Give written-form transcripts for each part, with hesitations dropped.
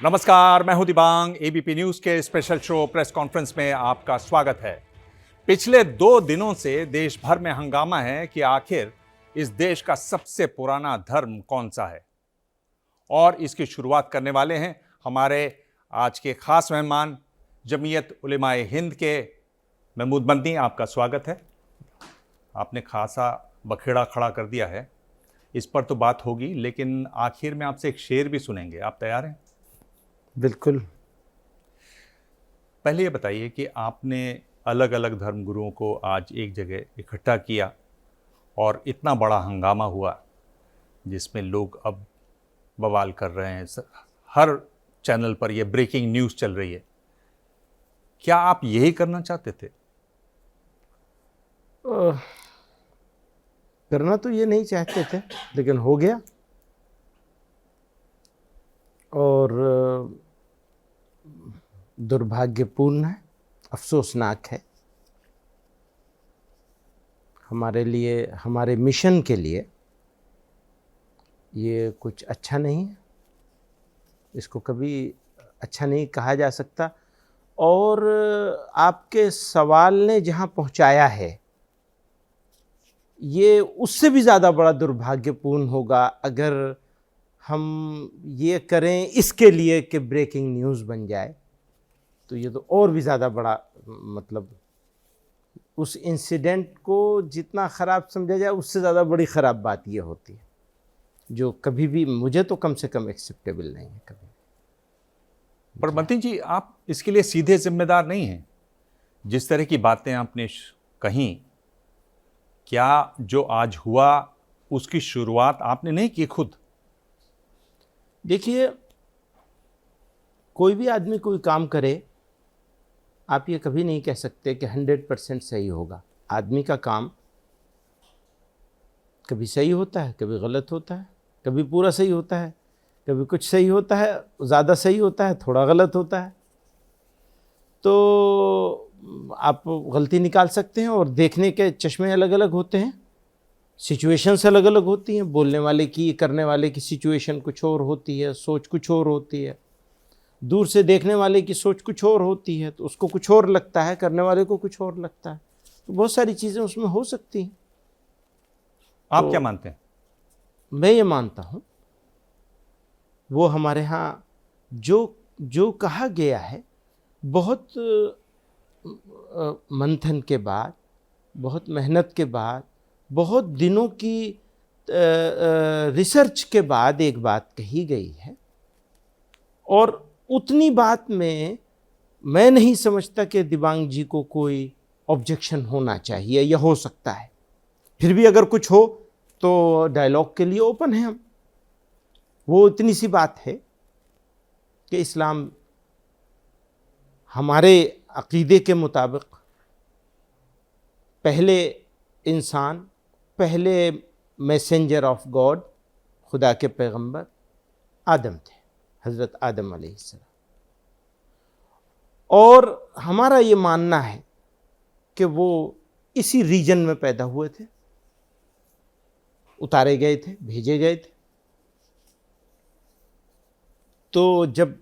नमस्कार, मैं हूं दिबांग। एबीपी न्यूज के स्पेशल शो प्रेस कॉन्फ्रेंस में आपका स्वागत है। पिछले 2 दिनों से देश भर में हंगामा है कि आखिर इस देश का सबसे पुराना धर्म कौन सा है, और इसकी शुरुआत करने वाले हैं हमारे आज के खास मेहमान जमीयत उलेमाए हिंद के महमूद मदनी। आपका स्वागत है। आपने खासा बखेड़ा खड़ा कर दिया है, इस पर तो बात होगी, लेकिन आखिर में आपसे एक शेर भी सुनेंगे। आप तैयार हैं? बिल्कुल। पहले ये बताइए कि आपने अलग अलग धर्म गुरुओं को आज एक जगह इकट्ठा किया और इतना बड़ा हंगामा हुआ जिसमें लोग अब बवाल कर रहे हैं। हर चैनल पर ये ब्रेकिंग न्यूज़ चल रही है। क्या आप यही करना चाहते थे? करना तो ये नहीं चाहते थे, लेकिन हो गया। और दुर्भाग्यपूर्ण है, अफसोसनाक है हमारे लिए, हमारे मिशन के लिए। ये कुछ अच्छा नहीं है, इसको कभी अच्छा नहीं कहा जा सकता। और आपके सवाल ने जहाँ पहुँचाया है, ये उससे भी ज़्यादा बड़ा दुर्भाग्यपूर्ण होगा अगर हम ये करें इसके लिए कि ब्रेकिंग न्यूज़ बन जाए। तो ये तो और भी ज़्यादा बड़ा, मतलब उस इंसिडेंट को जितना ख़राब समझा जाए उससे ज़्यादा बड़ी ख़राब बात ये होती है, जो कभी भी, मुझे तो कम से कम एक्सेप्टेबल नहीं है कभी। पर मदनी जी, आप इसके लिए सीधे जिम्मेदार नहीं हैं। जिस तरह की बातें आपने कहीं, क्या जो आज हुआ उसकी शुरुआत आपने नहीं की खुद? देखिए, कोई भी आदमी कोई काम करे, आप ये कभी नहीं कह सकते कि 100% सही होगा। आदमी का काम कभी सही होता है, कभी गलत होता है, कभी पूरा सही होता है, कभी कुछ सही होता है, ज़्यादा सही होता है, थोड़ा गलत होता है। तो आप गलती निकाल सकते हैं, और देखने के चश्मे अलग अलग होते हैं, सिचुएशंस अलग अलग होती हैं। बोलने वाले की, करने वाले की सिचुएशन कुछ और होती है, सोच कुछ और होती है। दूर से देखने वाले की सोच कुछ और होती है, तो उसको कुछ और लगता है, करने वाले को कुछ और लगता है। तो बहुत सारी चीज़ें उसमें हो सकती हैं। आप क्या मानते हैं? मैं ये मानता हूँ, वो हमारे यहाँ जो जो कहा गया है, बहुत मंथन के बाद, बहुत मेहनत के बाद, बहुत दिनों की रिसर्च के बाद एक बात कही गई है। और उतनी बात में मैं नहीं समझता कि दिबांग जी को कोई ऑब्जेक्शन होना चाहिए या हो सकता है। फिर भी अगर कुछ हो तो डायलॉग के लिए ओपन है हम। वो इतनी सी बात है कि इस्लाम हमारे अकीदे के मुताबिक पहले इंसान, पहले मैसेंजर ऑफ गॉड, खुदा के पैगंबर आदम थे, हज़रत आदम अलैहिस्सलाम। और हमारा ये मानना है कि वो इसी रीजन में पैदा हुए थे, उतारे गए थे, भेजे गए थे। तो जब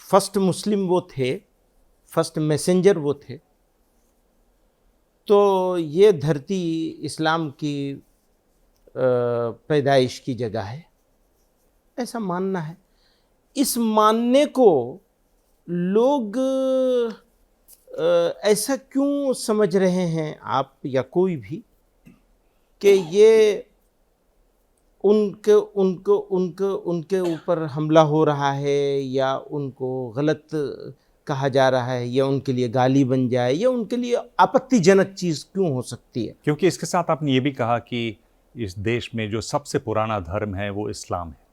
फर्स्ट मुस्लिम वो थे, फर्स्ट मैसेंजर वो थे, तो ये धरती इस्लाम की पैदाइश की जगह है, ऐसा मानना है। इस मानने को लोग ऐसा क्यों समझ रहे हैं, आप या कोई भी, कि ये उनके उनको उनको उनके ऊपर हमला हो रहा है, या उनको गलत कहा जा रहा है, या उनके लिए गाली बन जाए, या उनके लिए आपत्तिजनक चीज़ क्यों हो सकती है? क्योंकि इसके साथ आपने ये भी कहा कि इस देश में जो सबसे पुराना धर्म है वो इस्लाम है।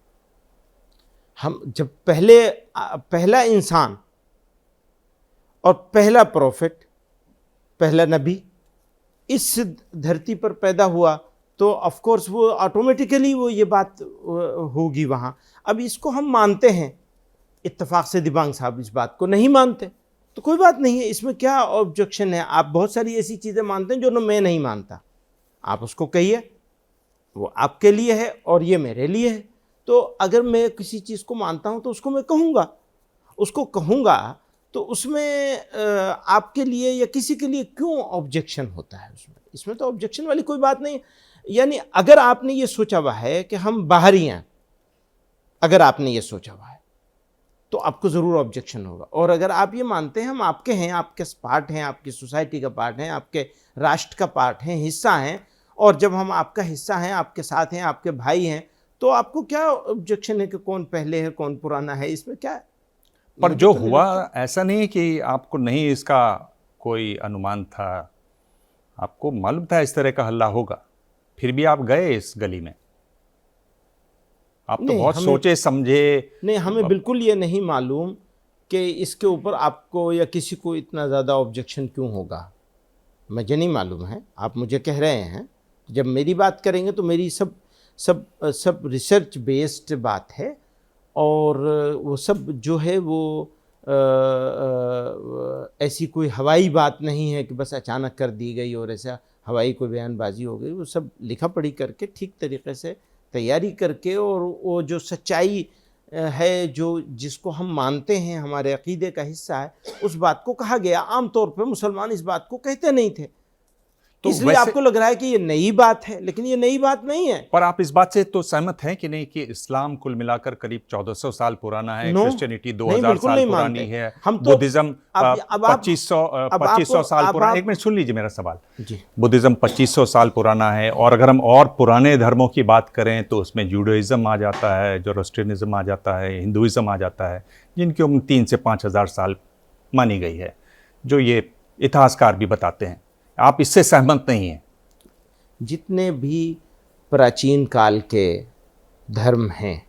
हम जब पहला इंसान और पहला प्रोफेट, पहला नबी इस धरती पर पैदा हुआ, तो ऑफ कोर्स वो ऑटोमेटिकली वो ये बात होगी वहाँ। अब इसको हम मानते हैं, इत्तेफाक से दिबांग साहब इस बात को नहीं मानते, तो कोई बात नहीं है, इसमें क्या ऑब्जेक्शन है? आप बहुत सारी ऐसी चीज़ें मानते हैं जो मैं नहीं मानता, आप उसको कहिए, वो आपके लिए है और ये मेरे लिए है। तो अगर मैं किसी चीज़ को मानता हूँ तो उसको कहूँगा तो उसमें आपके लिए या किसी के लिए क्यों ऑब्जेक्शन होता है? इसमें तो ऑब्जेक्शन वाली कोई बात नहीं। यानी अगर आपने ये सोचा हुआ है कि हम बाहरी हैं, अगर आपने ये सोचा हुआ है तो आपको ज़रूर ऑब्जेक्शन होगा। और अगर आप ये मानते हैं हम आपके हैं, आपके पार्ट हैं, आपकी सोसाइटी का पार्ट हैं, आपके राष्ट्र का पार्ट हैं, हिस्सा हैं, और जब हम आपका हिस्सा हैं, आपके साथ हैं, आपके भाई हैं, तो आपको क्या ऑब्जेक्शन है कि कौन पहले है कौन पुराना है? इसमें क्या है? पर मुझे जो तो नहीं हुआ लगता। ऐसा नहीं कि आपको नहीं इसका कोई अनुमान था, आपको मालूम था इस तरह का हल्ला होगा, फिर भी आप गए इस गली में। आप तो नहीं बहुत हमें सोचे समझे। नहीं हमें बिल्कुल ये नहीं मालूम कि इसके ऊपर आपको या किसी को इतना ज़्यादा ऑब्जेक्शन क्यों होगा, मुझे नहीं मालूम है। आप मुझे कह रहे हैं, जब मेरी बात करेंगे तो मेरी सब सब सब रिसर्च बेस्ड बात है, और वो सब जो है वो ऐसी कोई हवाई बात नहीं है कि बस अचानक कर दी गई और ऐसा हवाई कोई बयानबाजी हो गई। वो सब लिखा पढ़ी करके ठीक तरीके से तैयारी करके, और वो जो सच्चाई है, जो जिसको हम मानते हैं, हमारे अकीदे का हिस्सा है, उस बात को कहा गया। आम तौर पे मुसलमान इस बात को कहते नहीं थे, तो इसलिए वैसे आपको लग रहा है कि ये नई बात है, लेकिन ये नई बात नहीं है। पर आप इस बात से तो सहमत हैं कि नहीं कि इस्लाम कुल मिलाकर करीब 1400 साल पुराना है, नो, क्रिश्चियनिटी नहीं 2000 बिल्कुल साल नहीं पुरानी मानते है, हम तो। बुद्धिज्म अब आप 2500 साल पुराना। एक मिनट सुन लीजिए मेरा सवाल। जी, बुद्धिज्म 2500 साल पुराना है, और अगर हम और पुराने धर्मों की बात करें तो उसमें जूडाइज्म आ जाता है, जोरोस्ट्रियनिज्म आ जाता है, हिंदुइज्म आ जाता है, जिनकी उम्र 3 से 5000 साल मानी गई है, जो ये इतिहासकार भी बताते हैं। आप इससे सहमत नहीं हैं? जितने भी प्राचीन काल के धर्म हैं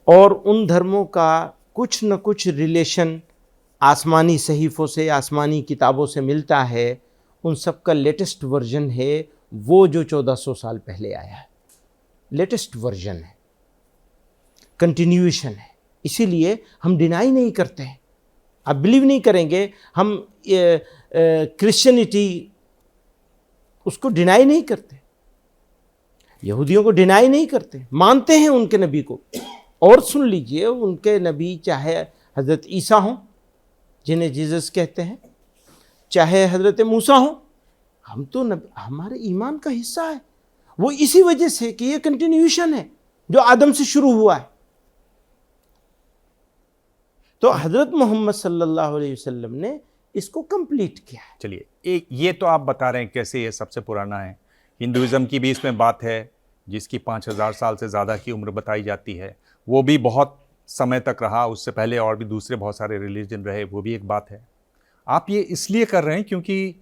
और उन धर्मों का कुछ न कुछ रिलेशन आसमानी सहीफ़ों से, आसमानी किताबों से मिलता है, उन सब का लेटेस्ट वर्जन है वो जो 1400 साल पहले आया है। लेटेस्ट वर्जन है, कंटिन्यूएशन है। इसीलिए हम डिनाई नहीं करते हैं। आप बिलीव नहीं करेंगे, हम क्रिश्चियनिटी उसको डिनाई नहीं करते, यहूदियों को डिनाई नहीं करते, मानते हैं उनके नबी को। और सुन लीजिए, उनके नबी चाहे हज़रत ईसा हों जिन्हें जीसस कहते हैं, चाहे हज़रत मूसा हों, हम तो हमारे ईमान का हिस्सा है। वो इसी वजह से कि ये कंटिन्यूएशन है जो आदम से शुरू हुआ है। तो हज़रत मोहम्मद सल्लल्लाहु अलैहि वसल्लम ने इसको कंप्लीट किया है। चलिए, एक ये तो आप बता रहे हैं कैसे ये सबसे पुराना है। हिंदुइज्म की भी इसमें बात है, जिसकी 5000 साल से ज़्यादा की उम्र बताई जाती है, वो भी बहुत समय तक रहा। उससे पहले और भी दूसरे बहुत सारे रिलीजन रहे, वो भी एक बात है। आप ये इसलिए कर रहे हैं क्योंकि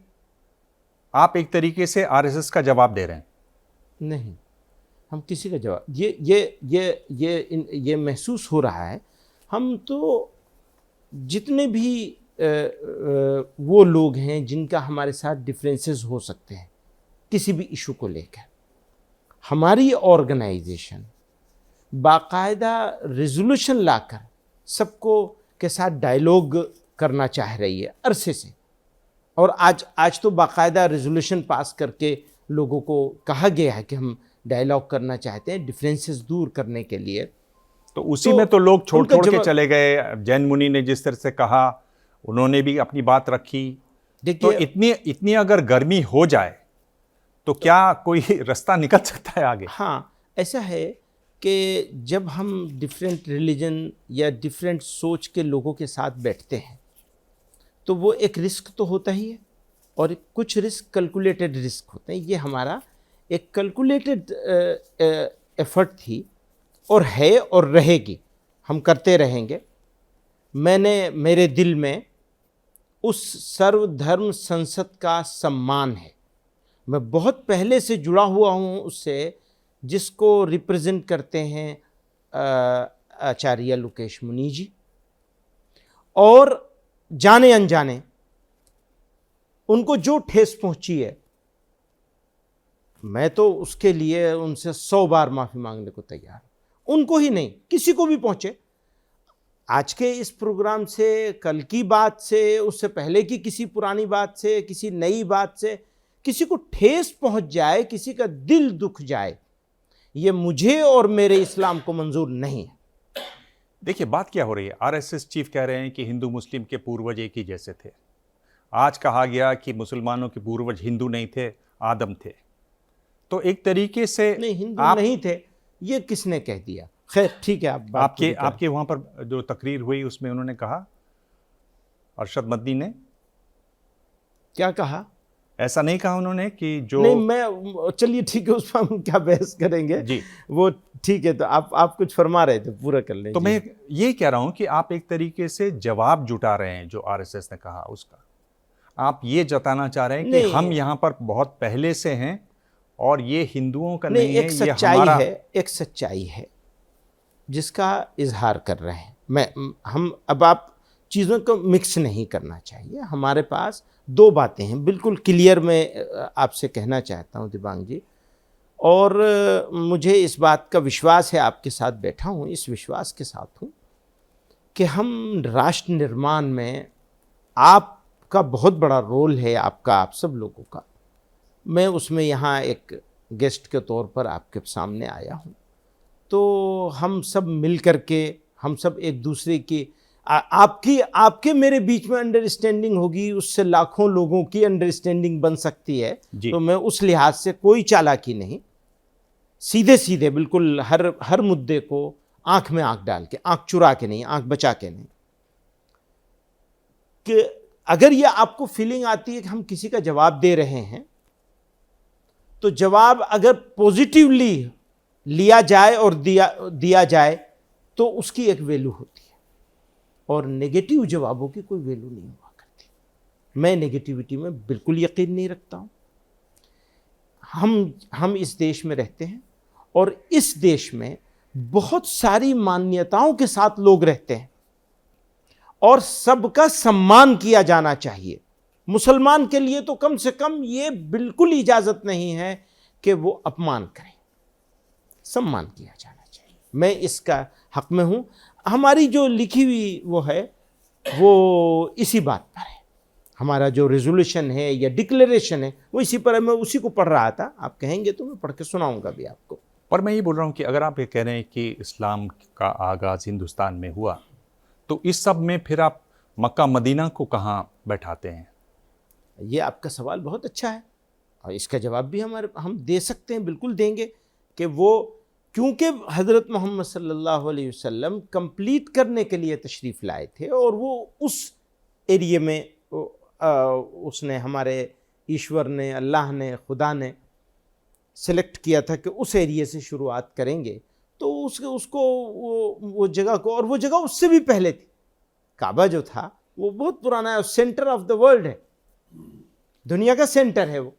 आप एक तरीके से आरएसएस का जवाब दे रहे हैं। नहीं, हम किसी का जवाब ये महसूस हो रहा है। हम तो जितने भी वो लोग हैं जिनका हमारे साथ डिफरेंसेस हो सकते हैं किसी भी इशू को लेकर, हमारी ऑर्गेनाइजेशन बाकायदा रेजोल्यूशन लाकर सबको के साथ डायलॉग करना चाह रही है अरसे से। और आज तो बाकायदा रेजोल्यूशन पास करके लोगों को कहा गया है कि हम डायलॉग करना चाहते हैं डिफरेंसेस दूर करने के लिए। तो उसी में तो लोग छोड़ उनका छोड़ के जवाब- चले गए। जैन मुनि ने जिस तरह से कहा, उन्होंने भी अपनी बात रखी। तो देखिए, इतनी अगर गर्मी हो जाए तो क्या कोई रास्ता निकल सकता है आगे? हाँ, ऐसा है कि जब हम डिफरेंट रिलीजन या डिफरेंट सोच के लोगों के साथ बैठते हैं तो वो एक रिस्क तो होता ही है, और कुछ रिस्क कैलकुलेटेड रिस्क होते हैं। ये हमारा एक कैलकुलेटेड एफर्ट थी और है और रहेगी, हम करते रहेंगे। मेरे दिल में उस सर्वधर्म संसद का सम्मान है। मैं बहुत पहले से जुड़ा हुआ हूँ उससे, जिसको रिप्रेजेंट करते हैं आचार्य लोकेश मुनि जी, और जाने अनजाने उनको जो ठेस पहुंची है, मैं तो उसके लिए उनसे 100 बार माफ़ी मांगने को तैयार हूं। उनको ही नहीं, किसी को भी पहुंचे, आज के इस प्रोग्राम से, कल की बात से, उससे पहले की किसी पुरानी बात से, किसी नई बात से किसी को ठेस पहुंच जाए, किसी का दिल दुख जाए, ये मुझे और मेरे इस्लाम को मंजूर नहीं है। देखिए बात क्या हो रही है, आरएसएस चीफ कह रहे हैं कि हिंदू मुस्लिम के पूर्वज एक ही जैसे थे। आज कहा गया कि मुसलमानों के पूर्वज हिंदू नहीं थे, आदम थे। तो एक तरीके से नहीं, हिंदू आप नहीं थे, ये किसने कह दिया? खैर ठीक है, आप बात आपके पूरी करें। आपके वहां पर जो तकरीर हुई उसमें उन्होंने कहा, अरशद मदनी ने क्या कहा? ऐसा नहीं कहा उन्होंने कि जो नहीं, मैं चलिए ठीक है, उस पर हम क्या बहस करेंगे जी। वो ठीक है। तो आप कुछ फरमा रहे थे, पूरा कर लें। तो मैं ये कह रहा हूं कि आप एक तरीके से जवाब जुटा रहे हैं जो आरएसएस ने कहा उसका। आप ये जताना चाह रहे हैं कि नहीं। हम यहाँ पर बहुत पहले से हैं और ये हिंदुओं का नहीं, नहीं एक है, ये सच्चाई हमारा है, एक सच्चाई है जिसका इजहार कर रहे हैं। हम अब आप चीज़ों को मिक्स नहीं करना चाहिए। हमारे पास दो बातें हैं, बिल्कुल क्लियर मैं आपसे कहना चाहता हूं दिबांग जी, और मुझे इस बात का विश्वास है, आपके साथ बैठा हूं इस विश्वास के साथ हूं कि हम राष्ट्र निर्माण में आपका बहुत बड़ा रोल है, आपका, आप सब लोगों का। मैं उसमें यहाँ एक गेस्ट के तौर पर आपके सामने आया हूँ। तो हम सब मिल कर के, हम सब एक दूसरे की आपके मेरे बीच में अंडरस्टैंडिंग होगी, उससे लाखों लोगों की अंडरस्टैंडिंग बन सकती है। जी। तो मैं उस लिहाज से कोई चालाकी नहीं, सीधे सीधे बिल्कुल हर मुद्दे को आंख में आंख डाल के, आंख चुरा के नहीं, आंख बचा के नहीं, कि अगर ये आपको फीलिंग आती है कि हम किसी का जवाब दे रहे हैं, तो जवाब अगर पॉजिटिवली लिया जाए और दिया जाए तो उसकी एक वैल्यू होती है, और नेगेटिव जवाबों की कोई वैल्यू नहीं हुआ करती। मैं नेगेटिविटी में बिल्कुल यकीन नहीं रखता हूं। हम इस देश में रहते हैं और इस देश में बहुत सारी मान्यताओं के साथ लोग रहते हैं और सबका सम्मान किया जाना चाहिए। मुसलमान के लिए तो कम से कम ये बिल्कुल इजाजत नहीं है कि वो अपमान करें, सम्मान किया जाना चाहिए। मैं इसका हक में हूं। हमारी जो लिखी हुई वो है वो इसी बात पर है। हमारा जो रेजोल्यूशन है या डिक्लेरेशन है वो इसी पर है। मैं उसी को पढ़ रहा था, आप कहेंगे तो मैं पढ़ के सुनाऊंगा भी आपको। पर मैं ये बोल रहा हूँ कि अगर आप ये कह रहे हैं कि इस्लाम का आगाज़ हिंदुस्तान में हुआ, तो इस सब में फिर आप मक्का मदीना को कहाँ बैठाते हैं? ये आपका सवाल बहुत अच्छा है और इसका जवाब भी हम दे सकते हैं, बिल्कुल देंगे, कि वो क्योंकि हज़रत मोहम्मद सल्लल्लाहु अलैहि वसल्लम कंप्लीट करने के लिए तशरीफ़ लाए थे और वो उस एरिए में उसने, हमारे ईश्वर ने, अल्लाह ने, खुदा ने सेलेक्ट किया था कि उस एरिए से शुरुआत करेंगे। तो उसको वो जगह को, और वो जगह उससे भी पहले थी। काबा जो था वो बहुत पुराना है, सेंटर ऑफ द वर्ल्ड है, दुनिया का सेंटर है वो।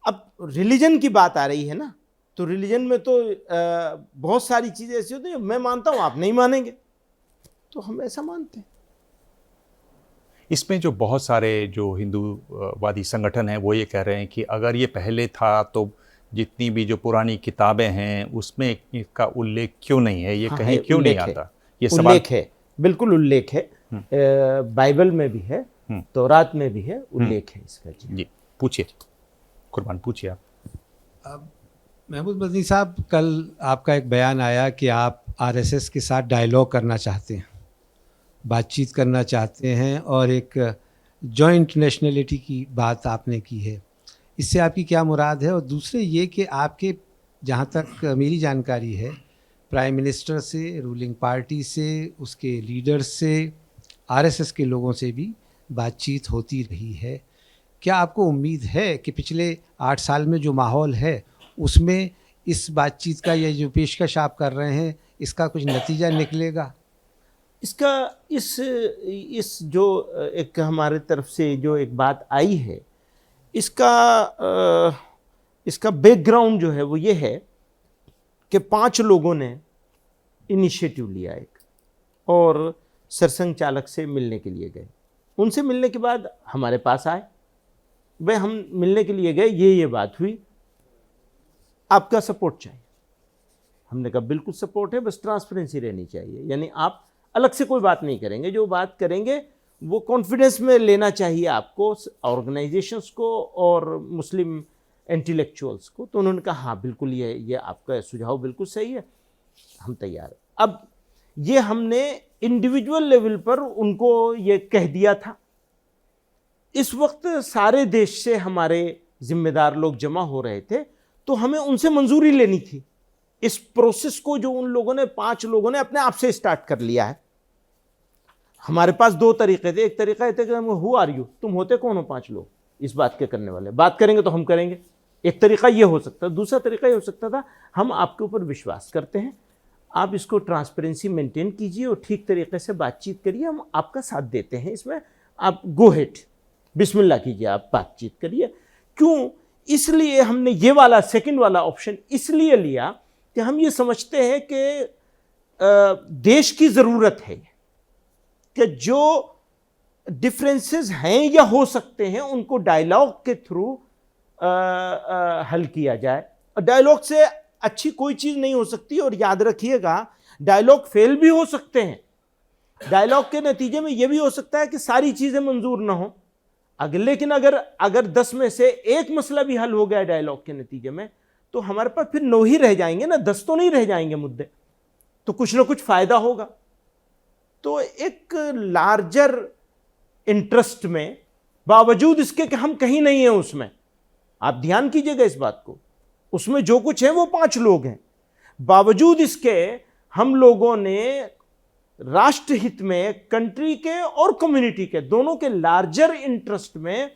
अब रिलीजन की बात आ रही है ना, तो रिलीजन में तो बहुत सारी चीज़ें ऐसी होती हैं, मैं मानता हूँ आप नहीं मानेंगे, तो हम ऐसा मानते हैं। इसमें जो बहुत सारे जो हिंदूवादी संगठन हैं वो ये कह रहे हैं कि अगर ये पहले था तो जितनी भी जो पुरानी किताबें हैं उसमें इसका उल्लेख क्यों नहीं है, ये कहीं क्यों नहीं आता? ये सवाल उल्लेख है, बिल्कुल उल्लेख है। बाइबल में भी है, तौरात में भी है, उल्लेख है इसका। जी पूछिए कुर्बान, पूछिए आप। महमूद मदनी साहब, कल आपका एक बयान आया कि आप आरएसएस के साथ डायलॉग करना चाहते हैं, बातचीत करना चाहते हैं, और एक जॉइंट नेशनलिटी की बात आपने की है। इससे आपकी क्या मुराद है? और दूसरे ये कि आपके, जहाँ तक मेरी जानकारी है, प्राइम मिनिस्टर से, रूलिंग पार्टी से, उसके लीडर्स से, आरएसएस के लोगों से भी बातचीत होती रही है। क्या आपको उम्मीद है कि पिछले 8 साल में जो माहौल है उसमें इस बातचीत का, या जो पेशकश आप कर रहे हैं, इसका कुछ नतीजा निकलेगा? इसका इस जो एक हमारे तरफ से जो एक बात आई है, इसका बैकग्राउंड जो है वो ये है कि 5 लोगों ने इनिशिएटिव लिया एक, और सरसंघ चालक से मिलने के लिए गए। उनसे मिलने के बाद हमारे पास आए, भाई हम मिलने के लिए गए, ये बात हुई, आपका सपोर्ट चाहिए। हमने कहा बिल्कुल सपोर्ट है, बस ट्रांसपेरेंसी रहनी चाहिए, यानी आप अलग से कोई बात नहीं करेंगे, जो बात करेंगे वो कॉन्फिडेंस में लेना चाहिए आपको, ऑर्गेनाइजेशंस को और मुस्लिम इंटेलेक्चुअल्स को, तो उन्होंने कहा हाँ बिल्कुल ये आपका सुझाव बिल्कुल सही है, हम तैयार हैं। अब ये हमने इंडिविजुअल लेवल पर उनको ये कह दिया था। इस वक्त सारे देश से हमारे जिम्मेदार लोग जमा हो रहे थे, तो हमें उनसे मंजूरी लेनी थी इस प्रोसेस को जो उन लोगों ने 5 लोगों ने अपने आप से स्टार्ट कर लिया है। हमारे पास 2 तरीके थे। एक तरीका था कि हु आर यू, तुम होते कौन हो 5 लोग इस बात के करने वाले, बात करेंगे तो हम करेंगे। एक तरीका ये हो सकता था। दूसरा तरीका ये हो सकता था हम आपके ऊपर विश्वास करते हैं, आप इसको ट्रांसपेरेंसी मेंटेन कीजिए और ठीक तरीके से बातचीत करिए, हम आपका साथ देते हैं इसमें, आप गो हेड, बिस्मिल्लाह कीजिए, आप बातचीत करिए। क्यों? इसलिए हमने ये वाला सेकंड वाला ऑप्शन इसलिए लिया कि हम ये समझते हैं कि देश की ज़रूरत है कि जो डिफरेंसेस हैं या हो सकते हैं उनको डायलॉग के थ्रू हल किया जाए। और डायलॉग से अच्छी कोई चीज़ नहीं हो सकती। और याद रखिएगा, डायलॉग फेल भी हो सकते हैं। डायलॉग के नतीजे में यह भी हो सकता है कि सारी चीज़ें मंजूर ना हो, लेकिन अगर 10 में से 1 मसला भी हल हो गया डायलॉग के नतीजे में, तो हमारे पास फिर 9 ही रह जाएंगे ना, 10 तो नहीं रह जाएंगे मुद्दे, तो कुछ ना कुछ फायदा होगा। तो एक लार्जर इंटरेस्ट में, बावजूद इसके कि हम कहीं नहीं हैं उसमें, आप ध्यान कीजिएगा इस बात को, उसमें जो कुछ है वो 5 लोग हैं, बावजूद इसके हम लोगों ने राष्ट्र हित में, कंट्री के और कम्युनिटी के दोनों के लार्जर इंटरेस्ट में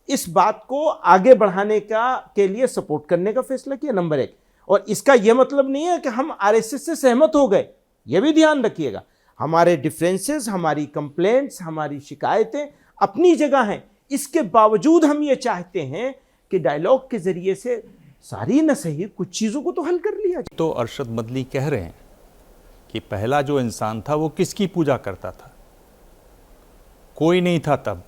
इस बात को आगे बढ़ाने के लिए सपोर्ट करने का फैसला किया, नंबर 1। और इसका यह मतलब नहीं है कि हम आरएसएस से सहमत हो गए, यह भी ध्यान रखिएगा। हमारे डिफरेंसेस, हमारी कंप्लेंट्स, हमारी शिकायतें अपनी जगह हैं, इसके बावजूद हम ये चाहते हैं कि डायलॉग के जरिए से सारी न सही कुछ चीज़ों को तो हल कर लिया जाए। तो अरशद मदनी कह रहे हैं कि पहला जो इंसान था वो किसकी पूजा करता था? कोई नहीं था तब।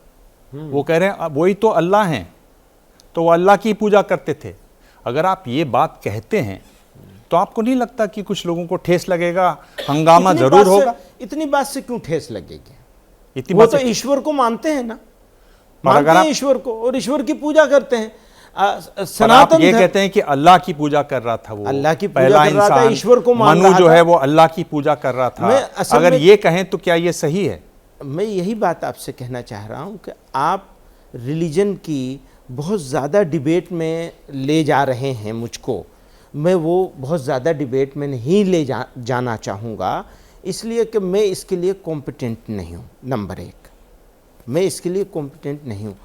वो कह रहे हैं वही तो अल्लाह हैं, तो वो अल्लाह की पूजा करते थे। अगर आप ये बात कहते हैं तो आपको नहीं लगता कि कुछ लोगों को ठेस लगेगा, हंगामा जरूर होगा? इतनी बात से क्यों ठेस लगेगी? इतनी वो बात तो ईश्वर को मानते हैं ना, अगर मानते हैं आप ईश्वर को और ईश्वर की पूजा करते हैं। आप सनातन ये कहते हैं कि अल्लाह की पूजा कर रहा था, वो अल्लाह की पूजा पहला कर रहा था, इंसान, ईश्वर को मान मनु रहा जो था। है वो अल्लाह की पूजा कर रहा था। अगर ये कहें तो क्या ये सही है? मैं यही बात आपसे कहना चाह रहा हूं कि आप रिलीजन की बहुत ज़्यादा डिबेट में ले जा रहे हैं मुझको। मैं वो बहुत ज़्यादा डिबेट में नहीं जाना चाहूँगा, इसलिए कि मैं इसके लिए कॉम्पिटेंट नहीं हूँ। नंबर 1, मैं इसके लिए कॉम्पिटेंट नहीं हूँ।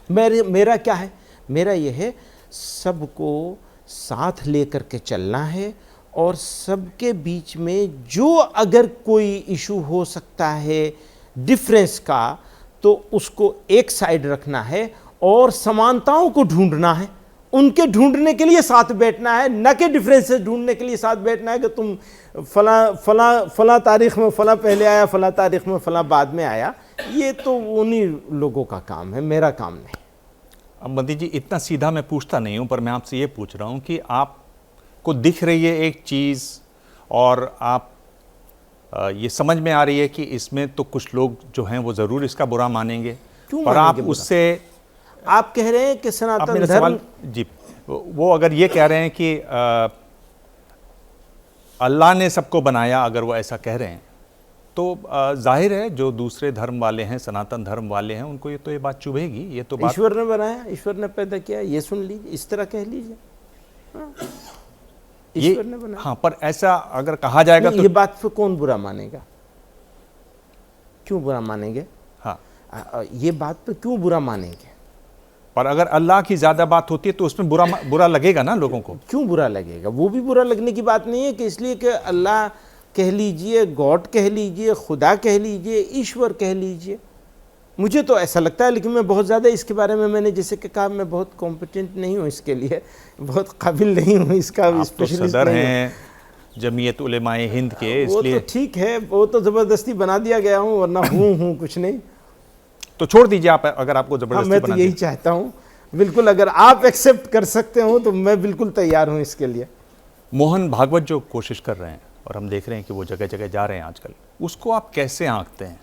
मेरा क्या है? मेरा यह है सबको साथ लेकर के चलना है और सबके बीच में जो अगर कोई इशू हो सकता है डिफरेंस का, तो उसको एक साइड रखना है और समानताओं को ढूंढना है। उनके ढूंढने के लिए साथ बैठना है, न कि डिफरेंसेस ढूंढने के लिए साथ बैठना है कि तुम फला तारीख में फला पहले आया, फला तारीख में फला बाद में आया। ये तो उन्हीं लोगों का काम है, मेरा काम नहीं। अब मदनी जी, इतना सीधा मैं पूछता नहीं हूँ, पर मैं आपसे ये पूछ रहा हूँ कि आपको दिख रही है एक चीज़ और आप ये समझ में आ रही है कि इसमें तो कुछ लोग जो हैं वो ज़रूर इसका बुरा मानेंगे, पर आप उससे, आप कह रहे हैं कि सनातन धर्म जी, वो अगर ये कह रहे हैं कि अल्लाह ने सबको बनाया, अगर वो ऐसा कह रहे हैं, तो जाहिर है जो दूसरे धर्म वाले हैं, सनातन धर्म वाले हैं, उनको ये बात चुभेगी। ये तो बात ईश्वर ने बनाया, ईश्वर ने पैदा किया, ये सुन लीजिए, इस तरह कह लीजिए। हाँ, ईश्वर ने बनाया। हाँ, पर ऐसा अगर कहा जाएगा तो ये बात पे कौन बुरा मानेगा? क्यों बुरा मानेंगे? हाँ, ये बात पे क्यों बुरा मानेंगे? पर अगर अल्लाह की ज़्यादा बात होती है तो उसमें बुरा लगेगा ना लोगों को। क्यों बुरा लगेगा? वो भी बुरा लगने की बात नहीं है कि इसलिए कि अल्लाह कह लीजिए, गॉड कह लीजिए, खुदा कह लीजिए, ईश्वर कह लीजिए। मुझे तो ऐसा लगता है, लेकिन मैं बहुत ज़्यादा इसके बारे में, मैंने जैसे कि कहा, मैं बहुत कॉम्पिटेंट नहीं हूँ इसके लिए, बहुत काबिल नहीं हूँ इसका। आप तो सदर हैं जमीयत उलेमाए हिंद के, इसलिए वो तो ठीक है, वो तो ज़बरदस्ती बना दिया गया हूँ, वरना हूँ कुछ नहीं। तो छोड़ दीजिए आप, अगर आपको ज़बरदस्ती मैं तो यही चाहता हूँ, बिल्कुल। अगर आप एक्सेप्ट कर सकते हो तो मैं बिल्कुल तैयार हूँ इसके लिए। मोहन भागवत जो कोशिश कर रहे हैं और हम देख रहे हैं कि वो जगह जगह जा रहे हैं आजकल, उसको आप कैसे आंकते हैं?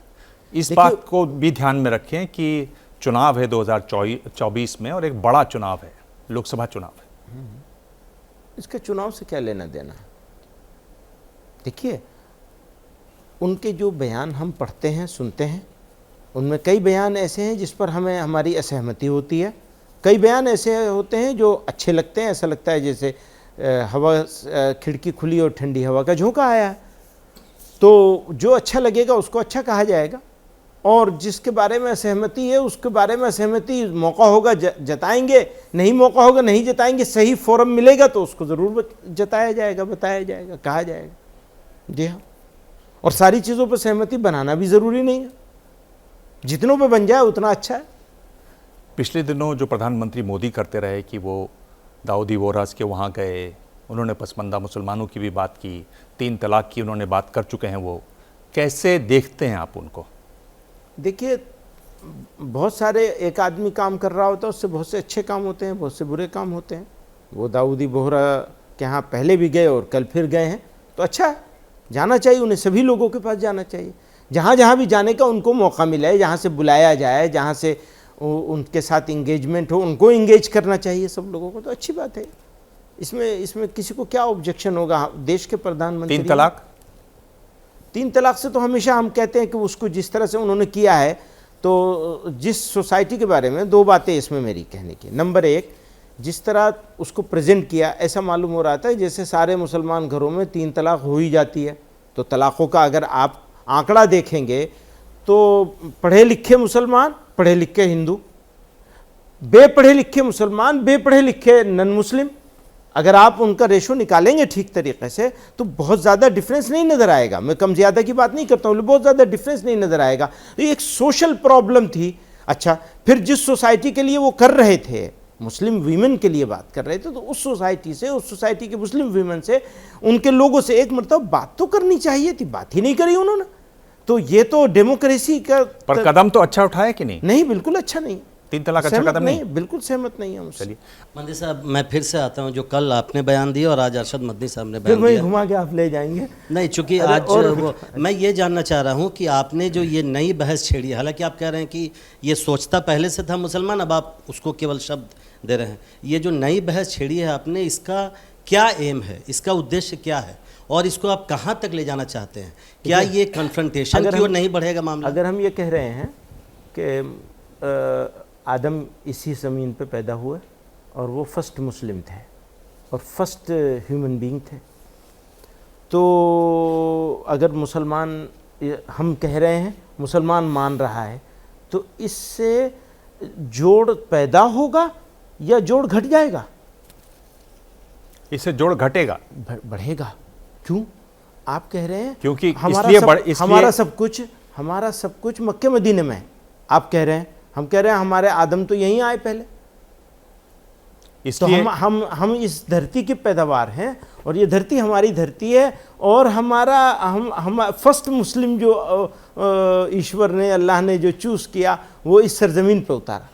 इस बात को भी ध्यान में रखें कि चुनाव है 2024 में और एक बड़ा चुनाव है, लोकसभा चुनाव है। इसके चुनाव से क्या लेना देना। देखिए, उनके जो बयान हम पढ़ते हैं, सुनते हैं, उनमें कई बयान ऐसे हैं जिस पर हमें हमारी असहमति होती है, कई बयान ऐसे होते हैं जो अच्छे लगते हैं। ऐसा लगता है जैसे हवा, खिड़की खुली और ठंडी हवा का झोंका आया है, तो जो अच्छा लगेगा उसको अच्छा कहा जाएगा, और जिसके बारे में असहमति है उसके बारे में असहमति, मौका होगा जताएंगे, नहीं मौका होगा नहीं जताएंगे, सही फोरम मिलेगा तो उसको ज़रूर जताया जाएगा, बताया जाएगा, कहा जाएगा। जी हाँ, और सारी चीज़ों पर सहमति बनाना भी ज़रूरी नहीं है, जितनों पे बन जाए उतना अच्छा है। पिछले दिनों जो प्रधानमंत्री मोदी करते रहे कि वो दाऊदी बोहरा के वहाँ गए, उन्होंने पसमानदा मुसलमानों की भी बात की, 3 तलाक की उन्होंने बात कर चुके हैं, वो कैसे देखते हैं आप उनको? देखिए, बहुत सारे, एक आदमी काम कर रहा होता है उससे बहुत से अच्छे काम होते हैं, बहुत से बुरे काम होते हैं। वो दाऊदी बोहरा के यहाँ पहले भी गए और कल फिर गए हैं, तो अच्छा है, जाना चाहिए उन्हें, सभी लोगों के पास जाना चाहिए। जहाँ जहाँ भी जाने का उनको मौका मिला है, जहाँ से बुलाया जाए, जहाँ से उनके साथ इंगेजमेंट हो, उनको इंगेज करना चाहिए सब लोगों को, तो अच्छी बात है। इसमें किसी को क्या ऑब्जेक्शन होगा? देश के प्रधानमंत्री 3 तलाक, 3 तलाक से तो हमेशा हम कहते हैं कि उसको जिस तरह से उन्होंने किया है, तो जिस सोसाइटी के बारे में 2 बातें इसमें मेरी कहने की। नंबर 1, जिस तरह उसको प्रेजेंट किया, ऐसा मालूम हो रहा था जैसे सारे मुसलमान घरों में 3 तलाक हो ही जाती है। तो तलाक़ों का अगर आप आंकड़ा देखेंगे तो पढ़े लिखे मुसलमान, पढ़े लिखे हिंदू, बेपढ़े लिखे मुसलमान, बेपढ़े लिखे नन मुस्लिम, अगर आप उनका रेशो निकालेंगे ठीक तरीके से तो बहुत ज़्यादा डिफरेंस नहीं नज़र आएगा। मैं कम ज़्यादा की बात नहीं करता हूँ, बहुत ज़्यादा डिफरेंस नहीं नज़र आएगा। तो ये एक सोशल प्रॉब्लम थी। अच्छा, फिर जिस सोसाइटी के लिए वो कर रहे थे, मुस्लिम वीमेन के लिए बात कर रहे थे, तो उस सोसाइटी से, उस सोसाइटी के मुस्लिम वीमेन से, उनके लोगों से एक मरतबा बात तो करनी चाहिए थी, बात ही नहीं करी उन्होंने। तो ये तो डेमोक्रेसी का पर कदम तो अच्छा उठाया कि नहीं? नहीं, बिल्कुल अच्छा नहीं। 3 तलाक अच्छा कदम नहीं? बिल्कुल सहमत नहीं है हमसे। चलिए, मदनी साहब, मैं फिर से आता हूँ, जो कल आपने बयान दिया और आज अरशद मदनी साहब ने फिर बयान वही दिया, घुमा के आप ले जाएंगे। नहीं, चूंकि अरे, आज वो मैं ये जानना चाह रहा हूँ कि आपने जो ये नई बहस छेड़ी, हालांकि आप कह रहे हैं कि ये सोचता पहले से था मुसलमान, अब आप उसको केवल शब्द दे रहे हैं। ये जो नई बहस छेड़ी है आपने, इसका क्या एम है, इसका उद्देश्य क्या है, और इसको आप कहाँ तक ले जाना चाहते हैं? क्या ये कन्फ्रंटेशन की ओर नहीं बढ़ेगा मामला? अगर हम ये कह रहे हैं कि आदम इसी ज़मीन पे पैदा हुए और वो फर्स्ट मुस्लिम थे और फर्स्ट ह्यूमन बीइंग थे, तो अगर मुसलमान, हम कह रहे हैं, मुसलमान मान रहा है, तो इससे जोड़ पैदा होगा या जोड़ घट जाएगा? इससे जोड़ घटेगा, बढ़ेगा। क्यों? आप कह रहे हैं क्योंकि हमारा सब कुछ मक्के मदीने में है। आप कह रहे हैं, हम कह रहे हैं हमारे आदम तो यहीं आए पहले, तो हम इस धरती की पैदावार हैं और ये धरती हमारी धरती है, और हम फर्स्ट मुस्लिम जो ईश्वर ने, अल्लाह ने जो चूज़ किया, वो इस सरजमीन पे उतारा।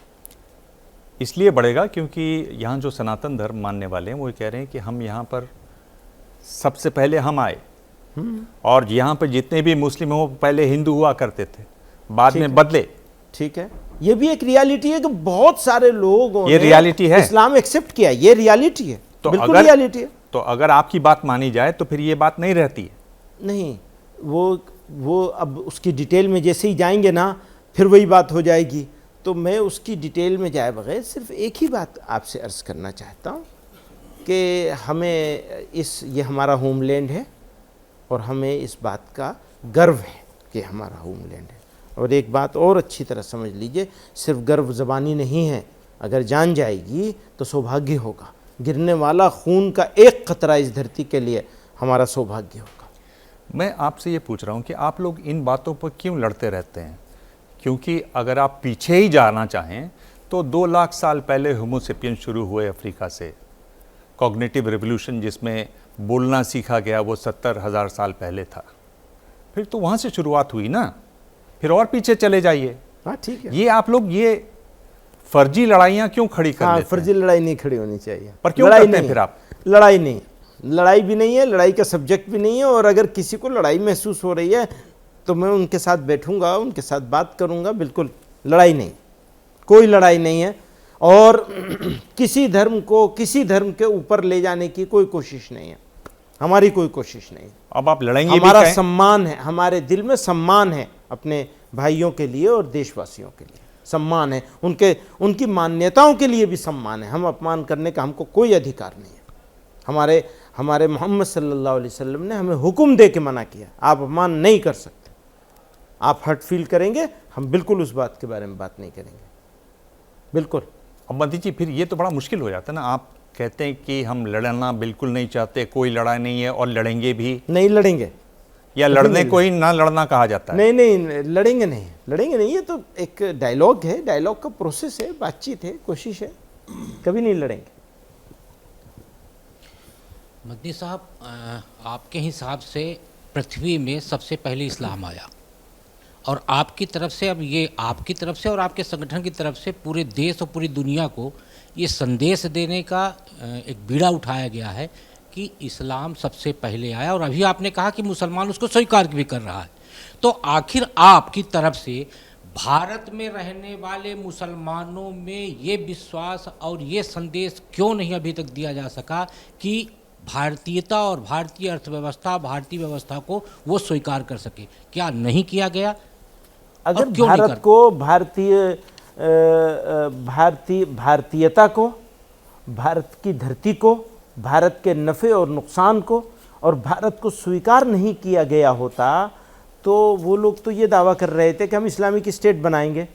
इसलिए बढ़ेगा क्योंकि यहाँ जो सनातन धर्म मानने वाले हैं वो कह रहे हैं कि हम यहाँ पर सबसे पहले हम आए, और यहाँ पर जितने भी मुस्लिम हो पहले हिंदू हुआ करते थे, बाद में बदले। ठीक है, ये भी एक रियलिटी है कि बहुत सारे लोगों ये रियलिटी है, इस्लाम एक्सेप्ट किया, ये रियलिटी है, तो बिल्कुल रियलिटी है। तो अगर आपकी बात मानी जाए तो फिर ये बात नहीं रहती है। नहीं, वो अब उसकी डिटेल में जैसे ही जाएंगे ना, फिर वही बात हो जाएगी। तो मैं उसकी डिटेल में जाए बगैर सिर्फ एक ही बात आपसे अर्ज़ करना चाहता हूँ कि हमें ये हमारा होमलैंड है और हमें इस बात का गर्व है कि हमारा होमलैंड है। और एक बात और अच्छी तरह समझ लीजिए, सिर्फ गर्व ज़बानी नहीं है, अगर जान जाएगी तो सौभाग्य होगा। गिरने वाला खून का एक कतरा इस धरती के लिए हमारा सौभाग्य होगा। मैं आपसे ये पूछ रहा हूँ कि आप लोग इन बातों पर क्यों लड़ते रहते हैं? क्योंकि अगर आप पीछे ही जाना चाहें तो 2 लाख साल पहले होमोसेपियन शुरू हुए अफ्रीका से। कॉग्निटिव रिवोल्यूशन जिसमें बोलना सीखा गया वो 70,000 साल पहले था। फिर तो वहाँ से शुरुआत हुई ना, फिर और पीछे चले जाइए। हाँ, ठीक है। ये आप लोग ये फर्जी लड़ाइयाँ क्यों खड़ी कर लेते हैं? फर्जी लड़ाई नहीं खड़ी होनी चाहिए। पर क्यों करते हैं फिर आप? लड़ाई नहीं, लड़ाई भी नहीं है, लड़ाई का सब्जेक्ट भी नहीं है। और अगर किसी को लड़ाई महसूस हो रही है तो मैं उनके साथ बैठूंगा, उनके साथ बात करूंगा। बिल्कुल लड़ाई नहीं, कोई लड़ाई नहीं है। और किसी धर्म को किसी धर्म के ऊपर ले जाने की कोई कोशिश नहीं है, हमारी कोई कोशिश नहीं है। अब आप लड़ेंगे भी हमारा कहें? सम्मान है, हमारे दिल में सम्मान है अपने भाइयों के लिए और देशवासियों के लिए सम्मान है, उनकी मान्यताओं के लिए भी सम्मान है। हम अपमान करने का हमको कोई अधिकार नहीं है। हमारे मोहम्मद सल्लल्लाहु अलैहि वसल्लम ने हमें हुक्म दे के मना किया, आप अपमान नहीं कर सकते। आप हर्ट फील करेंगे, हम बिल्कुल उस बात के बारे में बात नहीं करेंगे, बिल्कुल। अब मोदी जी फिर ये तो बड़ा मुश्किल हो जाता है ना, आप कहते हैं कि हम लड़ना बिल्कुल नहीं चाहते, कोई लड़ाई नहीं है और लड़ेंगे भी, नहीं लड़ेंगे, या लड़ने को ही ना लड़ना कहा जाता है? नहीं लड़ेंगे नहीं, ये तो एक डायलॉग है, डायलॉग का प्रोसेस है, बातचीत है, कोशिश है, कभी नहीं लड़ेंगे। मदनी साहब, आपके हिसाब से पृथ्वी में सबसे पहले इस्लाम आया, और आपकी तरफ से, अब ये आपकी तरफ से और आपके संगठन की तरफ से पूरे देश और पूरी दुनिया को ये संदेश देने का एक बीड़ा उठाया गया है कि इस्लाम सबसे पहले आया, और अभी आपने कहा कि मुसलमान उसको स्वीकार भी कर रहा है। तो आखिर आपकी तरफ से भारत में रहने वाले मुसलमानों में ये विश्वास और ये संदेश क्यों नहीं अभी तक दिया जा सका कि भारतीयता और भारतीय अर्थव्यवस्था, भारतीय व्यवस्था को वो स्वीकार कर सके? क्या नहीं किया गया? अगर क्यों नहीं भारत कर? को भारतीयता को, भारत की धरती को, भारत के नफ़े और नुकसान को और भारत को स्वीकार नहीं किया गया होता तो वो लोग तो ये दावा कर रहे थे कि हम इस्लामिक स्टेट बनाएंगे।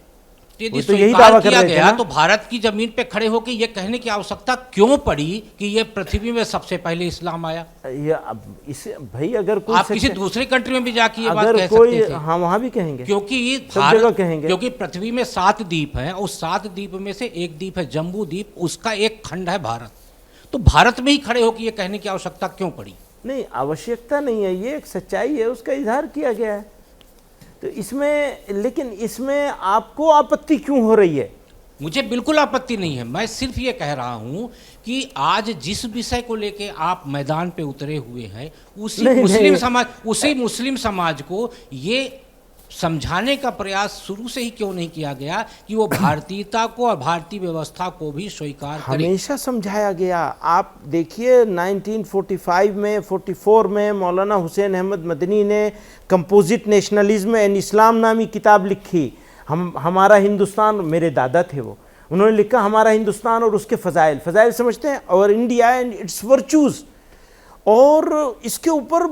यदि तो यही स्वीकार दावा कर किया रहे थे गया ना। तो भारत की जमीन पे खड़े होकर ये कहने की आवश्यकता क्यों पड़ी कि ये पृथ्वी में सबसे पहले इस्लाम आया? ये अब इसे भाई अगर कोई आप किसी दूसरी कंट्री में भी जाके ये बात अगर कह कोई, सकते थे। हाँ वहाँ भी कहेंगे, क्योंकि सब जगह कहेंगे। क्योंकि पृथ्वी में 7 द्वीप हैं, उस 7 द्वीप में से एक द्वीप है जम्बू द्वीप, उसका एक खंड है भारत। तो भारत में ही खड़े होकर ये कहने की आवश्यकता क्यों पड़ी? नहीं, आवश्यकता नहीं है, ये एक सच्चाई है, उसका इजहार किया गया है। तो लेकिन इसमें आपको आपत्ति क्यों हो रही है? मुझे बिल्कुल आपत्ति नहीं है, मैं सिर्फ ये कह रहा हूं कि आज जिस विषय को लेके आप मैदान पे उतरे हुए हैं उसी मुस्लिम समाज को ये समझाने का प्रयास शुरू से ही क्यों नहीं किया गया कि वो भारतीयता को और भारतीय व्यवस्था को भी स्वीकार करे? हमेशा समझाया गया। आप देखिए 1945 में 44 में मौलाना हुसैन अहमद मदनी ने कंपोजिट नेशनलिज्म एंड इस्लाम नामी किताब लिखी। हमारा हिंदुस्तान, मेरे दादा थे वो, उन्होंने लिखा हमारा हिंदुस्तान और उसके फ़ज़ाइल समझते हैं, और इंडिया एंड इट्स वर्चूज़, और इसके ऊपर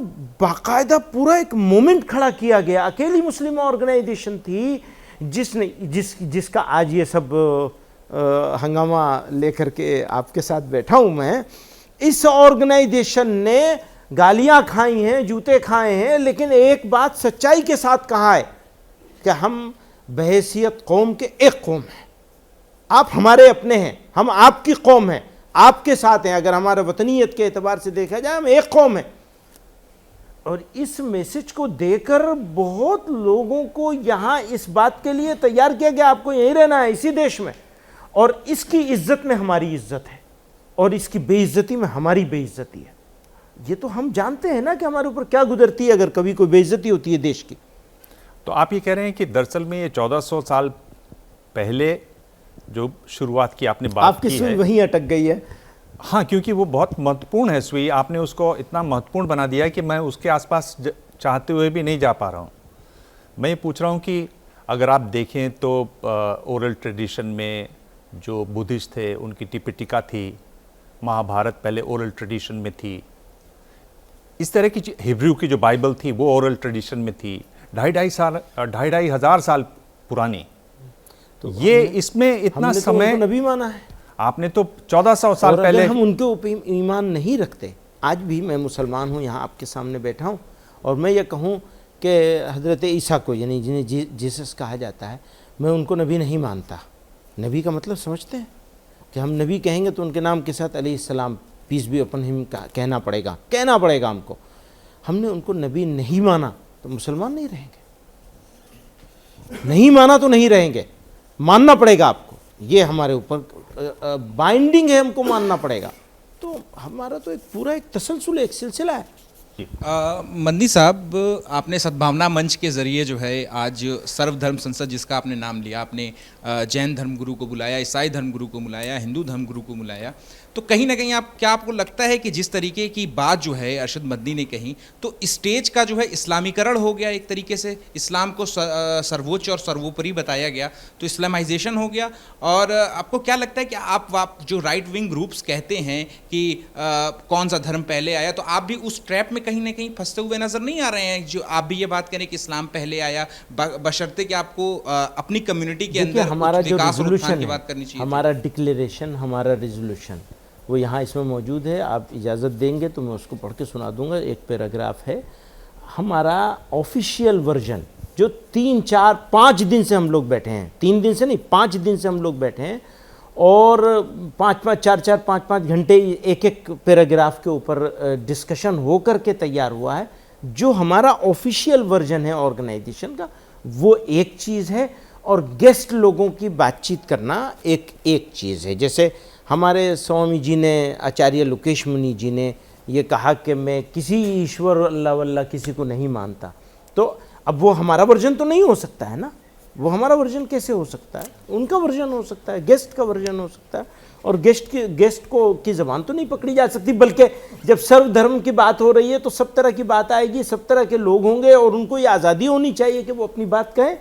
बाकायदा पूरा एक मूवमेंट खड़ा किया गया। अकेली मुस्लिम ऑर्गेनाइजेशन थी जिसका आज ये सब हंगामा लेकर के आपके साथ बैठा हूँ मैं। इस ऑर्गेनाइजेशन ने गालियाँ खाई हैं, जूते खाए हैं, लेकिन एक बात सच्चाई के साथ कहा है कि हम बहैसियत कौम के एक कौम हैं, आप हमारे अपने हैं, हम आपकी कौम हैं, आपके साथ हैं। अगर हमारे वतनीयत के एतबार से देखा जाए हम एक कौम है। और इस मैसेज को देकर बहुत लोगों को यहाँ इस बात के लिए तैयार किया गया आपको यहीं रहना है, इसी देश में, और इसकी इज्जत में हमारी इज्जत है और इसकी बेइज्जती में हमारी बेइज्जती है। ये तो हम जानते हैं ना कि हमारे ऊपर क्या गुजरती है अगर कभी कोई बेइज्जती होती है देश की। तो आप ये कह रहे हैं कि दरअसल में ये 1400 साल पहले जो शुरुआत की आपने बात आपकी की सुई है, वहीं अटक गई है। हाँ, क्योंकि वो बहुत महत्वपूर्ण है सुई, आपने उसको इतना महत्वपूर्ण बना दिया है कि मैं उसके आसपास चाहते हुए भी नहीं जा पा रहा हूँ। मैं ये पूछ रहा हूँ कि अगर आप देखें तो ओरल ट्रेडिशन में जो बुद्धिस्ट थे उनकी टिपिटिका थी, महाभारत पहले ओरल ट्रेडिशन में थी, इस तरह की हिब्रू की जो बाइबल थी वो ओरल ट्रेडिशन में थी, 2,500 हजार साल पुरानी। तो ये इसमें इतना समय तो नबी माना है, आपने तो 1400 साल और अगर पहले। हम उनके ऊपर ईमान नहीं रखते, आज भी मैं मुसलमान हूँ, यहाँ आपके सामने बैठा हूँ, और मैं ये कहूँ कि हज़रत ईसा को, यानी जिन्हें जीसस कहा जाता है, मैं उनको नबी नहीं मानता। नबी का मतलब समझते हैं कि हम नबी कहेंगे तो उनके नाम के साथ अलैहिस्सलाम, पीस बी अपॉन हिम कहना पड़ेगा हमको। हमने उनको नबी नहीं माना तो मुसलमान नहीं रहेंगे, नहीं माना तो नहीं रहेंगे, मानना पड़ेगा आपको, ये हमारे ऊपर बाइंडिंग है, हमको मानना पड़ेगा। तो हमारा तो एक पूरा एक तसलसल, एक सिलसिला है, मदनी साहब, आपने सद्भावना मंच के ज़रिए जो है आज सर्वधर्म संसद जिसका आपने नाम लिया, आपने जैन धर्मगुरु को बुलाया, ईसाई धर्मगुरु को बुलाया, हिंदू धर्मगुरु को बुलाया, तो कहीं ना कहीं आपको लगता है कि जिस तरीके की बात जो है अरशद मदनी ने कही, तो स्टेज का जो है इस्लामीकरण हो गया, एक तरीके से इस्लाम को सर्वोच्च और सर्वोपरि बताया गया, तो इस्लामाइजेशन हो गया। और आपको क्या लगता है कि आप जो राइट विंग ग्रुप्स कहते हैं कि कौन सा धर्म पहले आया, तो आप भी उस ट्रैप में कहीं ना कहीं फंसते हुए नजर नहीं आ रहे हैं, जो आप भी ये बात करें कि इस्लाम पहले आया, बशर्ते कि आपको अपनी कम्युनिटी के अंदर हमारा जो विकास और उत्थान रिजोल्यूशन की है, बात करनी चाहिए। हमारा डिक्लेरेशन, हमारा रिजोल्यूशन वो यहाँ इसमें मौजूद है। आप इजाज़त देंगे तो मैं उसको पढ़ के सुना दूंगा। एक पैराग्राफ है हमारा ऑफिशियल वर्जन, जो 3-4-5 दिन से हम लोग बैठे हैं, 3 दिन से नहीं 5 दिन से हम लोग बैठे हैं, और 5-5, 4-4, 5-5 घंटे एक एक पैराग्राफ के ऊपर डिस्कशन हो कर के तैयार हुआ है। जो हमारा ऑफिशियल वर्जन है ऑर्गेनाइजेशन का, वो एक चीज़ है, और गेस्ट लोगों की बातचीत करना एक चीज़ है। जैसे हमारे स्वामी जी ने, आचार्य लोकेश मुनि जी ने ये कहा कि मैं किसी ईश्वर अल्लाह वल्लाह किसी को नहीं मानता, तो अब वो हमारा वर्जन तो नहीं हो सकता है ना, वो हमारा वर्जन कैसे हो सकता है? उनका वर्जन हो सकता है, गेस्ट का वर्जन हो सकता है, और गेस्ट को की ज़बान तो नहीं पकड़ी जा सकती। बल्कि जब सर्वधर्म की बात हो रही है तो सब तरह की बात आएगी, सब तरह के लोग होंगे, और उनको ये आज़ादी होनी चाहिए कि वो अपनी बात कहें।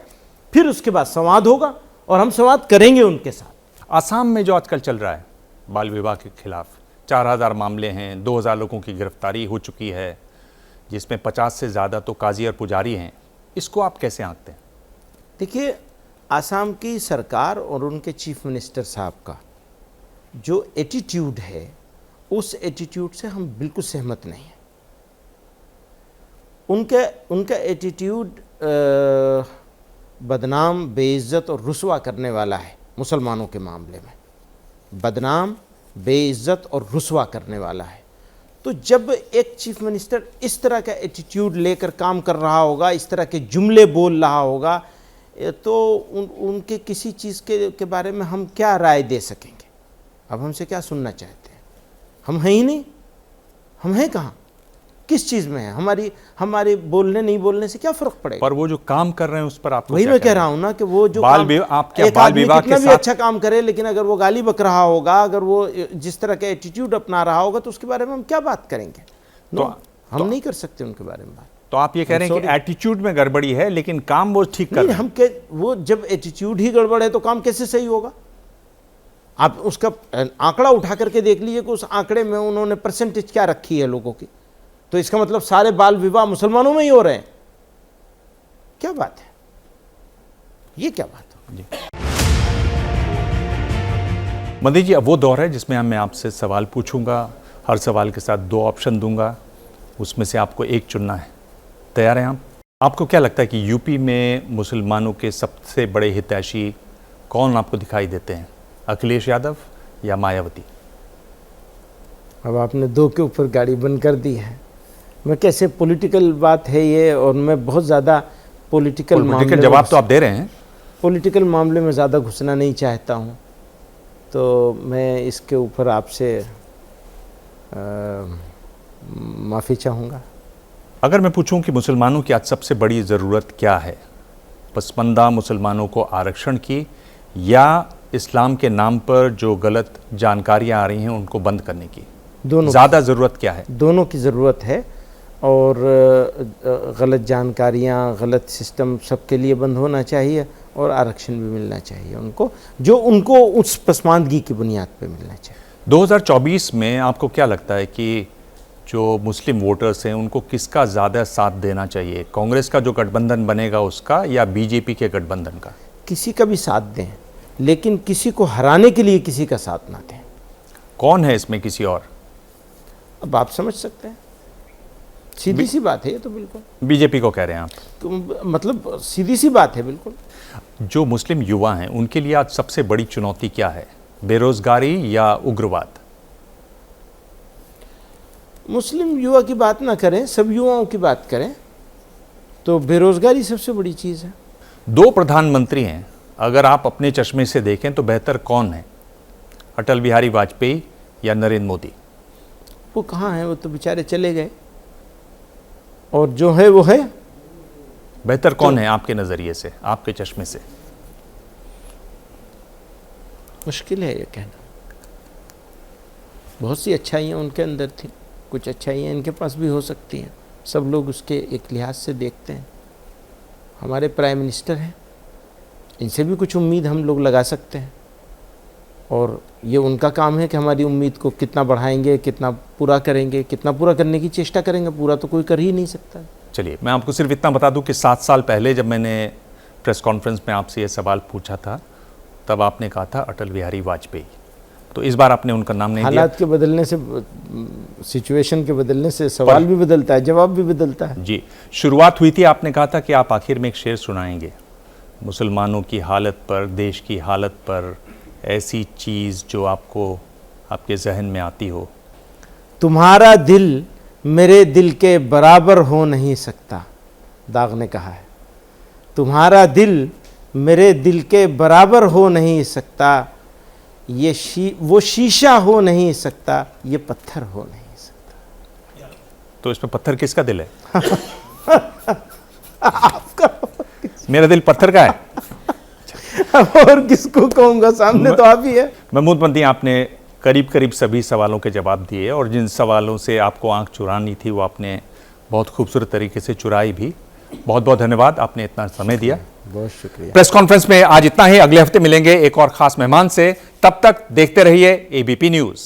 फिर उसके बाद संवाद होगा, और हम संवाद करेंगे उनके साथ। आसाम में जो आजकल चल रहा है बाल विवाह के खिलाफ 4000 मामले हैं, 2000 लोगों की गिरफ्तारी हो चुकी है, जिसमें 50 से ज़्यादा तो काजी और पुजारी हैं, इसको आप कैसे आंकते हैं? देखिए, आसाम की सरकार और उनके चीफ मिनिस्टर साहब का जो एटीट्यूड है, उस एटीट्यूड से हम बिल्कुल सहमत नहीं हैं। उनका एटीट्यूड बदनाम, बेइज्जत और रुसवा करने वाला है। मुसलमानों के मामले में बदनाम, बेइज्जत और रुसवा करने वाला है। तो जब एक चीफ मिनिस्टर इस तरह का एटीट्यूड लेकर काम कर रहा होगा, इस तरह के जुमले बोल रहा होगा, तो उनके किसी चीज़ के बारे में हम क्या राय दे सकेंगे? अब हमसे क्या सुनना चाहते हैं? हम हैं ही नहीं, हम हैं कहाँ, किस चीज़ में है? हमारी बोलने नहीं बोलने से क्या फ़र्क पड़ेगा? पर वो जो काम कर रहे हैं उस पर आपको वही मैं कह रहा हूँ ना कि वो जो बाल विवाह कितना भी अच्छा काम करे, लेकिन अगर वो गाली बक रहा होगा, अगर वो जिस तरह का एटीट्यूड अपना रहा होगा, तो उसके बारे में हम क्या बात करेंगे? हम नहीं कर सकते उनके बारे में बात। तो आप ये कह रहे हैं कि एटीट्यूड में गड़बड़ी है, लेकिन काम वो ठीक कर रहे हैं। वो जब एटीट्यूड ही गड़बड़ है तो काम कैसे सही होगा? आप उसका आंकड़ा उठा करके देख लीजिए कि उस आंकड़े में उन्होंने परसेंटेज क्या रखी है लोगों की, तो इसका मतलब सारे बाल विवाह मुसलमानों में ही हो रहे हैं। क्या बात है ये? क्या बात है? मदनी जी, अब वो दौर है जिसमें मैं आपसे सवाल पूछूंगा, हर सवाल के साथ 2 ऑप्शन दूंगा, उसमें से आपको एक चुनना है। तैयार हैं आप? आपको क्या लगता है कि यूपी में मुसलमानों के सबसे बड़े हितैषी कौन आपको दिखाई देते हैं, अखिलेश यादव या मायावती? अब आपने 2 के ऊपर गाड़ी बंद कर दी है। मैं कैसे, पॉलिटिकल बात है ये, और मैं बहुत ज़्यादा पॉलिटिकल जवाब तो आप दे रहे हैं, पॉलिटिकल मामले में ज़्यादा घुसना नहीं चाहता हूँ, तो मैं इसके ऊपर आपसे माफ़ी चाहूँगा। अगर मैं पूछूं कि मुसलमानों की आज सबसे बड़ी ज़रूरत क्या है, पसमानदा मुसलमानों को आरक्षण की, या इस्लाम के नाम पर जो गलत जानकारियां आ रही हैं उनको बंद करने की? दोनों ज़्यादा ज़रूरत क्या है? दोनों की ज़रूरत है, और गलत जानकारियां, गलत सिस्टम सबके लिए बंद होना चाहिए, और आरक्षण भी मिलना चाहिए उनको, जो उनको उस पसमानदगी की बुनियाद पर मिलना चाहिए। 2024 में आपको क्या लगता है कि जो मुस्लिम वोटर्स हैं उनको किसका ज़्यादा साथ देना चाहिए? कांग्रेस का जो गठबंधन बनेगा उसका, या बीजेपी के गठबंधन का? किसी का भी साथ दें, लेकिन किसी को हराने के लिए किसी का साथ ना दें। कौन है इसमें किसी और? अब आप समझ सकते हैं, सीधी सी बात है ये तो। बिल्कुल बीजेपी को कह रहे हैं आप? तो मतलब सीधी सी बात है बिल्कुल। जो मुस्लिम युवा हैं उनके लिए आज सबसे बड़ी चुनौती क्या है, बेरोजगारी या उग्रवाद? मुस्लिम युवा की बात ना करें, सब युवाओं की बात करें, तो बेरोजगारी सबसे बड़ी चीज़ है। 2 प्रधानमंत्री हैं, अगर आप अपने चश्मे से देखें तो बेहतर कौन है, अटल बिहारी वाजपेयी या नरेंद्र मोदी? वो कहाँ हैं? वो तो बेचारे चले गए। और जो है वो है। बेहतर कौन है आपके नज़रिए से, आपके चश्मे से? मुश्किल है ये कहना। बहुत सी अच्छाइयाँ उनके अंदर थी, कुछ अच्छाइयाँ इनके पास भी हो सकती हैं, सब लोग उसके एक लिहाज से देखते हैं। हमारे प्राइम मिनिस्टर हैं, इनसे भी कुछ उम्मीद हम लोग लगा सकते हैं, और ये उनका काम है कि हमारी उम्मीद को कितना बढ़ाएंगे, कितना पूरा करेंगे, कितना पूरा करने की चेष्टा करेंगे। पूरा तो कोई कर ही नहीं सकता। चलिए, मैं आपको सिर्फ इतना बता दूं कि 7 साल पहले जब मैंने प्रेस कॉन्फ्रेंस में आपसे ये सवाल पूछा था, तब आपने कहा था अटल बिहारी वाजपेयी। तो इस बार आपने उनका नाम नहीं दिया। हालात के बदलने से, सिचुएशन के बदलने से सवाल भी बदलता है, जवाब भी बदलता है। जी, शुरुआत हुई थी, आपने कहा था कि आप आखिर में एक शेर सुनाएंगे मुसलमानों की हालत पर, देश की हालत पर, ऐसी चीज़ जो आपको आपके जहन में आती हो। तुम्हारा दिल मेरे दिल के बराबर हो नहीं सकता, दाग ने कहा है। तुम्हारा दिल मेरे दिल के बराबर हो नहीं सकता, ये वो शीशा हो नहीं सकता, ये पत्थर हो नहीं सकता। तो इसमें पत्थर किसका दिल है? मेरा दिल पत्थर का है। और किसको कहूँगा, सामने तो आप ही है। महमूद मदनी, आपने करीब करीब सभी सवालों के जवाब दिए, और जिन सवालों से आपको आंख चुरानी थी वो आपने बहुत खूबसूरत तरीके से चुराई भी। बहुत बहुत धन्यवाद, आपने इतना समय दिया। बहुत शुक्रिया। प्रेस कॉन्फ्रेंस में आज इतना ही। अगले हफ्ते मिलेंगे एक और खास मेहमान से। तब तक देखते रहिए एबीपी न्यूज़।